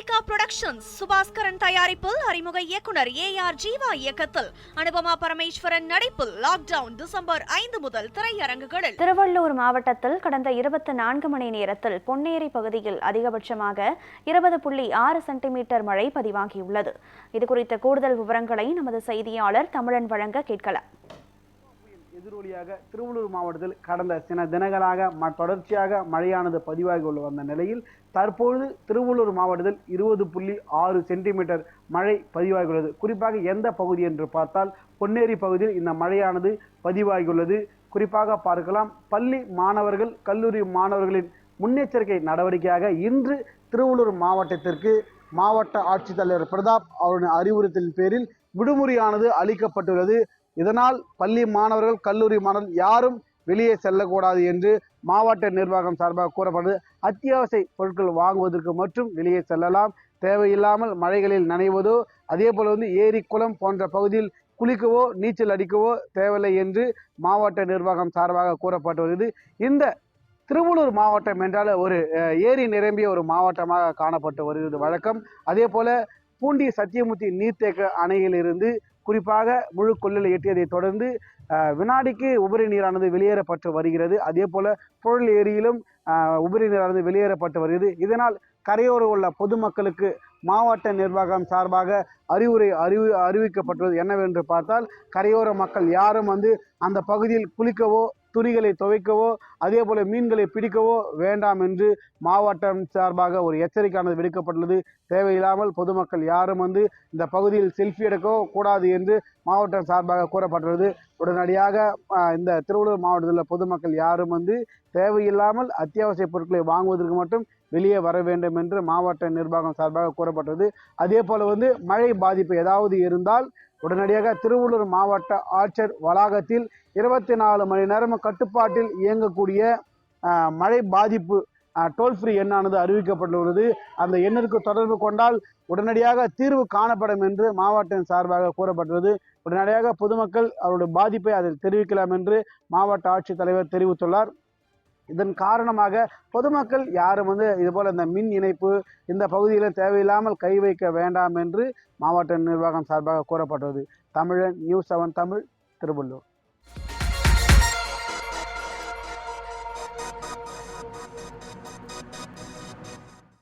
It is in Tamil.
Kalika Productions, சுபாஸ்கரன் தயாரிப்பில் அறிமுக இயக்குனர் ஏஆர் ஜீவா இயக்கத்தில் அனுபமா பரமேஸ்வரன் நடிப்பில் லாக்டவுன் டிசம்பர் 5 முதல் திரையரங்குகளில். திருவள்ளூர் மாவட்டத்தில் கடந்த 24 மணி நேரத்தில் பொன்னேரி பகுதியில் அதிகபட்சமாக 20.6 சென்டிமீட்டர் மழை பதிவாகியுள்ளது. இதுகுறித்த கூடுதல் விவரங்களை நமது செய்தியாளர் தமிழன் வழங்க கேட்கலாம். எதிரொலியாக திருவள்ளூர் மாவட்டத்தில் கடந்த சில தினங்களாக தொடர்ச்சியாக மழையானது பதிவாகி வந்த நிலையில் தற்பொழுது திருவள்ளூர் மாவட்டத்தில் 20.6 சென்டிமீட்டர் மழை பதிவாகியுள்ளது. குறிப்பாக எந்த பகுதி என்று பார்த்தால் பொன்னேரி பகுதியில் இந்த மழையானது பதிவாகியுள்ளது. குறிப்பாக பார்க்கலாம், பள்ளி மாணவர்கள் கல்லூரி மாணவர்களின் முன்னெச்சரிக்கை நடவடிக்கையாக இன்று திருவள்ளூர் மாவட்டத்திற்கு மாவட்ட ஆட்சித்தலைவர் பிரதாப் அவருடைய அறிவுறுத்தலின் பேரில் விடுமுறையானது அளிக்கப்பட்டுள்ளது. இதனால் பள்ளி மாணவர்கள் கல்லூரி மாணவர்கள் யாரும் வெளியே செல்லக்கூடாது என்று மாவட்ட நிர்வாகம் சார்பாக கூறப்படுது. அத்தியாவசிய பொருட்கள் வாங்குவதற்கு மட்டும் வெளியே செல்லலாம். தேவையில்லாமல் மழைகளில் நனைவதோ அதே போல ஏரி குளம் போன்ற பகுதியில் குளிக்கவோ நீச்சல் அடிக்கவோ தேவையில்லை என்று மாவட்ட நிர்வாகம் சார்பாக கூறப்பட்டு வருகிறது. இந்த திருவள்ளூர் மாவட்டம் என்றால் ஒரு ஏரி நிரம்பிய ஒரு மாவட்டமாக காணப்பட்டு வருகிறது வழக்கம். அதே போல பூண்டி சத்தியமூர்த்தி நீர்த்தேக்க அணையிலிருந்து குறிப்பாக முழு கொள்ளலை எட்டியதை தொடர்ந்து வினாடிக்கு உபரி நீரானது வெளியேறப்பட்டு வருகிறது. அதே போல புழல் ஏரியிலும் உபரி நீரானது வெளியேறப்பட்டு வருகிறது. இதனால் கரையோர உள்ள பொதுமக்களுக்கு மாவட்ட நிர்வாகம் சார்பாக அறிவிக்கப்பட்டுள்ளது என்னவென்று பார்த்தால், கரையோர மக்கள் யாரும் அந்த பகுதியில் குளிக்கவோ துணிகளை துவைக்கவோ அதே போல மீன்களை பிடிக்கவோ வேண்டாம் என்று மாவட்டம் சார்பாக ஒரு எச்சரிக்கையானது விடுக்கப்பட்டுள்ளது. தேவையில்லாமல் பொதுமக்கள் யாரும் இந்த பகுதியில் செல்ஃபி எடுக்கவோ கூடாது என்று மாவட்டம் சார்பாக கூறப்பட்டுள்ளது. உடனடியாக இந்த திருவள்ளூர் மாவட்டத்தில் பொதுமக்கள் யாரும் தேவையில்லாமல் அத்தியாவசிய பொருட்களை வாங்குவதற்கு மட்டும் வெளியே வர வேண்டும் என்று மாவட்ட நிர்வாகம் சார்பாக கூறப்பட்டது. அதே போல மழை பாதிப்பு ஏதாவது இருந்தால் உடனடியாக திருவள்ளூர் மாவட்ட ஆட்சியர் வளாகத்தில் 24 மணி நேரமும் கட்டுப்பாட்டில் இயங்கக்கூடிய மழை பாதிப்பு டோல் ஃப்ரீ எண்ணானது அறிவிக்கப்பட்டுள்ளது. அந்த எண்ணிற்கு தொடர்பு கொண்டால் உடனடியாக தீர்வு காணப்படும் என்று மாவட்டம் சார்பாக கூறப்பட்டுள்ளது. உடனடியாக பொதுமக்கள் அவருடைய பாதிப்பை அதில் தெரிவிக்கலாம் என்று மாவட்ட ஆட்சித்தலைவர் தெரிவித்துள்ளார். இதன் காரணமாக பொதுமக்கள் யாரும் இதுபோல இந்த மின் இணைப்பு இந்த பகுதியில் தேவையில்லாமல் கை வைக்க வேண்டாம் என்று மாவட்ட நிர்வாகம் சார்பாக கூறப்பட்டது. தமிழன் நியூஸ் 7 தமிழ், திருவள்ளூர்.